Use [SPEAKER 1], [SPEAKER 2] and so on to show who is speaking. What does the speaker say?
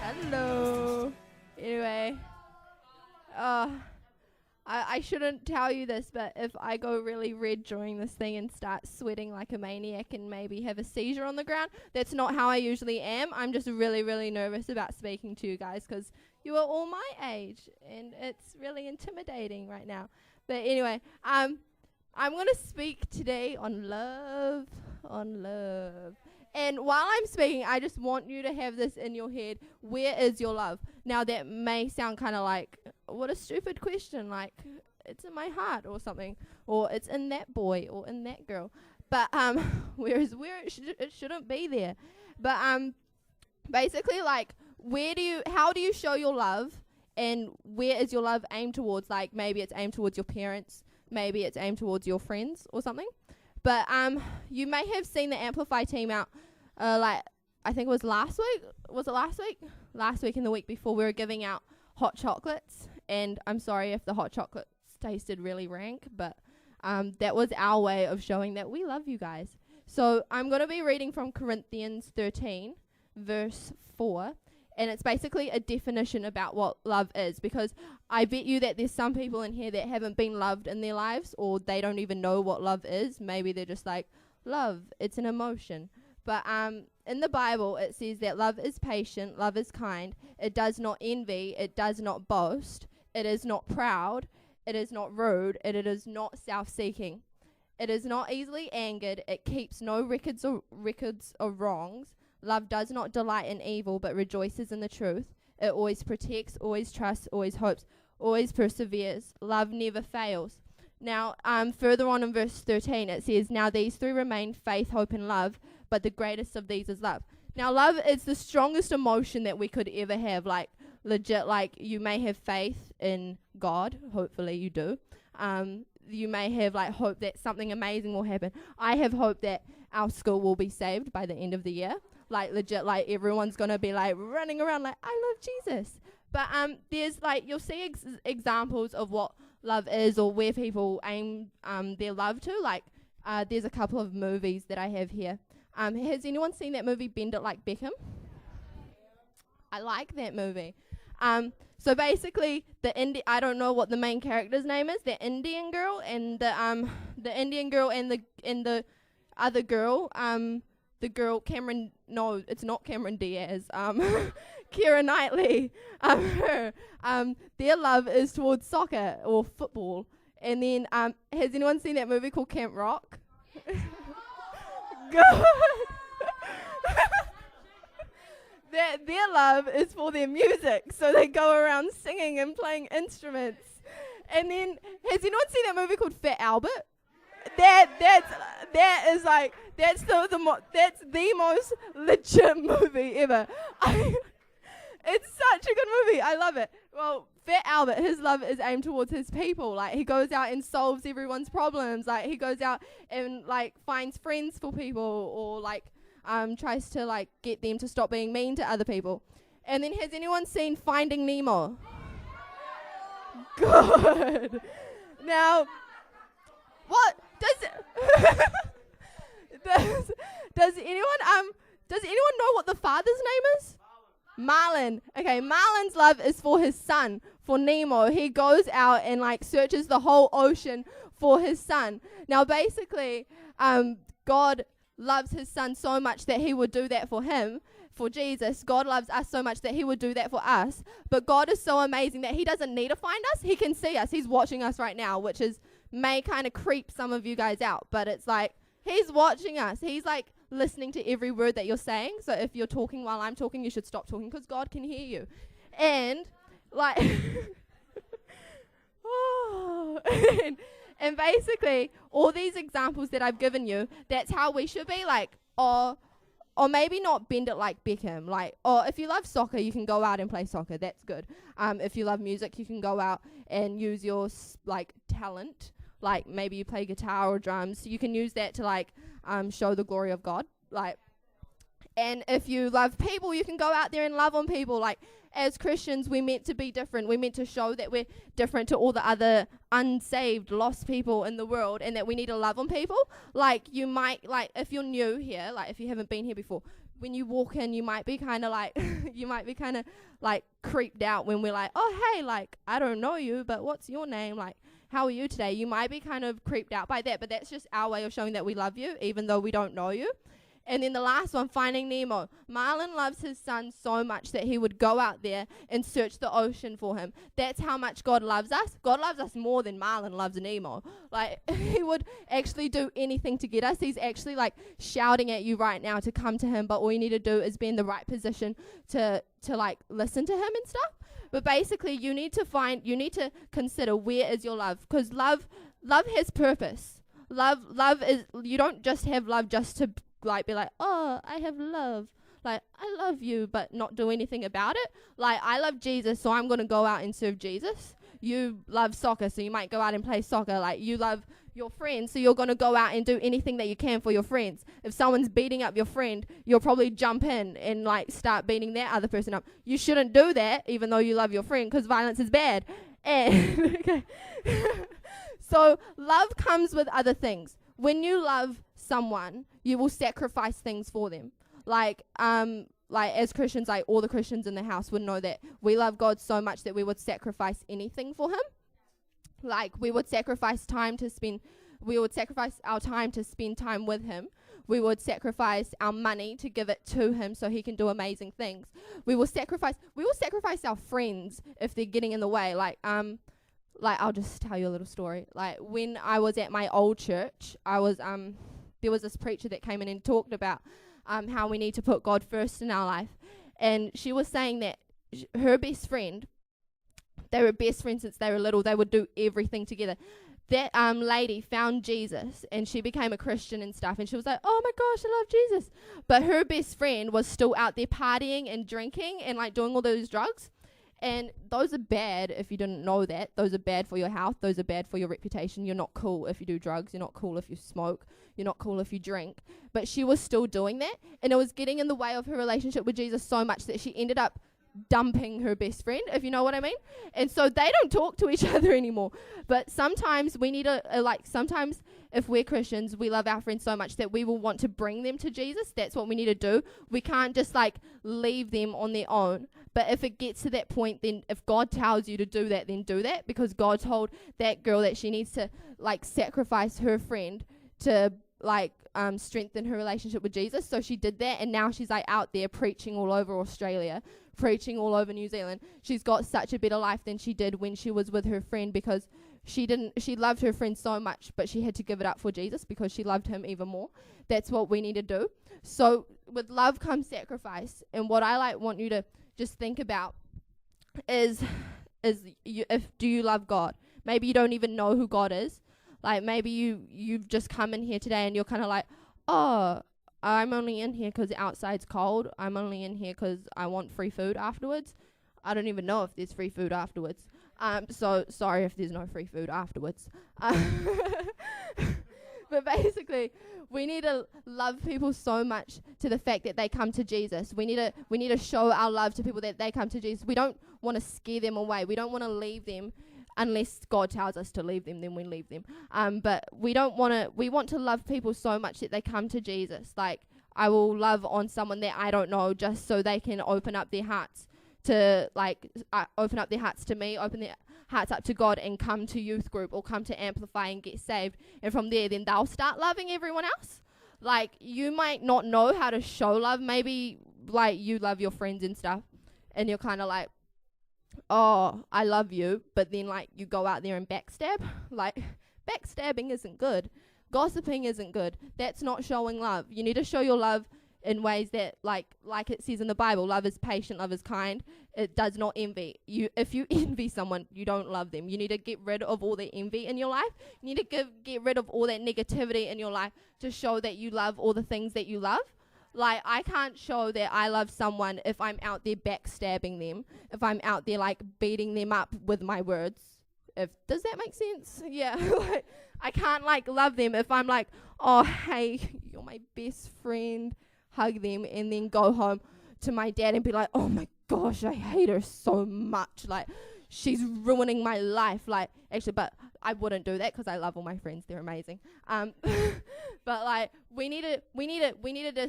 [SPEAKER 1] Hello. Anyway, I shouldn't tell you this, but if I go really red during this thing and start sweating like a maniac and maybe have a seizure on the ground, that's not how I usually am. I'm just really, really nervous about speaking to you guys because you are all my age, and it's really intimidating right now. But anyway, I'm going to speak today on love, And while I'm speaking, I just want you to have this in your head. Where is your love? Now, that may sound kind of like, what a stupid question. Like, it's in my heart or something. Or it's in that boy or in that girl. But where it shouldn't be there. But basically, like, how do you show your love? And where is your love aimed towards? Like, maybe it's aimed towards your parents. Maybe it's aimed towards your friends or something. But you may have seen the Amplify team out, I think it was last week. Was it last week? Last week and the week before, we were giving out hot chocolates. And I'm sorry if the hot chocolates tasted really rank, but that was our way of showing that we love you guys. So I'm going to be reading from Corinthians 13, verse 4. And it's basically a definition about what love is, because I bet you that there's some people in here that haven't been loved in their lives, or they don't even know what love is. Maybe they're just like, love, it's an emotion. But in the Bible, it says that love is patient, love is kind, it does not envy, it does not boast, it is not proud, it is not rude, and it is not self-seeking. It is not easily angered, it keeps no records of wrongs. Love does not delight in evil, but rejoices in the truth. It always protects, always trusts, always hopes, always perseveres. Love never fails. Now, further on in verse 13, it says, now these three remain, faith, hope, and love, but the greatest of these is love. Now, love is the strongest emotion that we could ever have. Like, legit, like, you may have faith in God. Hopefully you do. You may have, like, hope that something amazing will happen. I have hope that our school will be saved by the end of the year. Like, legit, like, everyone's going to be, like, running around like, I love Jesus. But there's, like, you'll see examples of what love is or where people aim their love to. Like, there's a couple of movies that I have here. Has anyone seen that movie, Bend It Like Beckham? I like that movie. So basically, I don't know what the main character's name is. The Indian girl and the Indian girl and the other girl, the girl Cameron. No, it's not Cameron Diaz. Keira Knightley. Their love is towards soccer or football. And then, has anyone seen that movie called Camp Rock? Good. Their love is for their music, so they go around singing and playing instruments. And then, has anyone seen that movie called Fat Albert? That's the most legit movie ever. It's such a good movie. I love it. Well, Fat Albert, his love is aimed towards his people. Like, he goes out and solves everyone's problems. Like, he goes out and, like, finds friends for people, or, like, tries to, like, get them to stop being mean to other people. And then, has anyone seen Finding Nemo? Good. Now, what does anyone know what the father's name is? Marlin. Okay, Marlin's love is for his son, for Nemo. He goes out and, like, searches the whole ocean for his son. Now, basically, God loves his son so much that he would do that for him, for Jesus. God loves us so much that he would do that for us. But God is so amazing that he doesn't need to find us. He can see us. He's watching us right now, which may kind of creep some of you guys out. But it's like, he's watching us. He's, like, listening to every word that you're saying. So if you're talking while I'm talking, you should stop talking because God can hear you. And, like, and basically, all these examples that I've given you, that's how we should be, like, or maybe not bend it like Beckham. Like, or if you love soccer, you can go out and play soccer. That's good. If you love music, you can go out and use your, like, talent. Like, maybe you play guitar or drums. So you can use that to, like, show the glory of God. Like, and if you love people, you can go out there and love on people. Like, as Christians, we're meant to be different. We're meant to show that we're different to all the other unsaved, lost people in the world, and that we need to love on people. Like, you might, like, if you're new here, like, if you haven't been here before, when you walk in, you might be kind of like, like creeped out when we're like, oh, hey, like, I don't know you, but what's your name? Like, how are you today? You might be kind of creeped out by that, but that's just our way of showing that we love you, even though we don't know you. And then the last one, Finding Nemo. Marlin loves his son so much that he would go out there and search the ocean for him. That's how much God loves us. God loves us more than Marlin loves Nemo. Like, he would actually do anything to get us. He's actually, like, shouting at you right now to come to him, but all you need to do is be in the right position to like, listen to him and stuff. But basically, you need to consider, where is your love? Because love has purpose. Love is, you don't just have love just to like be like, oh, I have love, like, I love you, but not do anything about it. Like, I love Jesus, so I'm going to go out and serve Jesus. You love soccer, so you might go out and play soccer. Like, you love your friends, so you're going to go out and do anything that you can for your friends. If someone's beating up your friend, you'll probably jump in and like start beating that other person up. You shouldn't do that, even though you love your friend, because violence is bad. And okay. So love comes with other things. When you love someone, you will sacrifice things for them. Like as Christians, like all the Christians in the house would know that we love God so much that we would sacrifice anything for him. Like, we would sacrifice our time to spend time with him. We would sacrifice our money to give it to him so he can do amazing things. We will sacrifice our friends if they're getting in the way. Like, I'll just tell you a little story. Like, when I was at my old church, there was this preacher that came in and talked about how we need to put God first in our life. And she was saying that her best friend, they were best friends since they were little. They would do everything together. That lady found Jesus, and she became a Christian and stuff. And she was like, oh my gosh, I love Jesus. But her best friend was still out there partying and drinking and like doing all those drugs. And those are bad if you didn't know that. Those are bad for your health. Those are bad for your reputation. You're not cool if you do drugs. You're not cool if you smoke. You're not cool if you drink. But she was still doing that. And it was getting in the way of her relationship with Jesus so much that she ended up dumping her best friend, if you know what I mean. And so they don't talk to each other anymore. But sometimes we need sometimes if we're Christians, we love our friends so much that we will want to bring them to Jesus. That's what we need to do. We can't just like leave them on their own. But if it gets to that point, then if God tells you to do that, then do that, because God told that girl that she needs to like sacrifice her friend to like strengthen her relationship with Jesus. So she did that, and now she's like out there preaching all over Australia, preaching all over New Zealand. She's got such a better life than she did when she was with her friend, because she loved her friend so much, but she had to give it up for Jesus because she loved him even more. That's what we need to do. So with love comes sacrifice. And what I want you to just think about is do you love God? Maybe you don't even know who God is. Like, maybe you've just come in here today and you're kind of like, oh, I'm only in here because outside's cold. I'm only in here because I want free food afterwards. I don't even know if there's free food afterwards. So sorry if there's no free food afterwards. But basically, we need to love people so much to the fact that they come to Jesus. We need to show our love to people that they come to Jesus. We don't want to scare them away. We don't want to leave them unless God tells us to leave them, then we leave them. But we want to love people so much that they come to Jesus. Like, I will love on someone that I don't know just so they can open up their hearts to me, open their hearts up to God and come to youth group or come to Amplify and get saved. And from there, then they'll start loving everyone else. Like, you might not know how to show love. Maybe, like, you love your friends and stuff, and you're kind of like, oh, I love you, but then, like, you go out there and backstab. Like, backstabbing isn't good. Gossiping isn't good. That's not showing love. You need to show your love in ways that, like it says in the Bible, love is patient, love is kind. It does not envy. If you envy someone, you don't love them. You need to get rid of all the envy in your life. You need to get rid of all that negativity in your life to show that you love all the things that you love. Like, I can't show that I love someone if I'm out there backstabbing them, if I'm out there, like, beating them up with my words. Does that make sense? Yeah. Like, I can't, like, love them if I'm like, oh, hey, you're my best friend, hug them, and then go home to my dad and be like, oh my gosh, I hate her so much. Like, she's ruining my life. Like, actually, but I wouldn't do that because I love all my friends. They're amazing. But like, we need to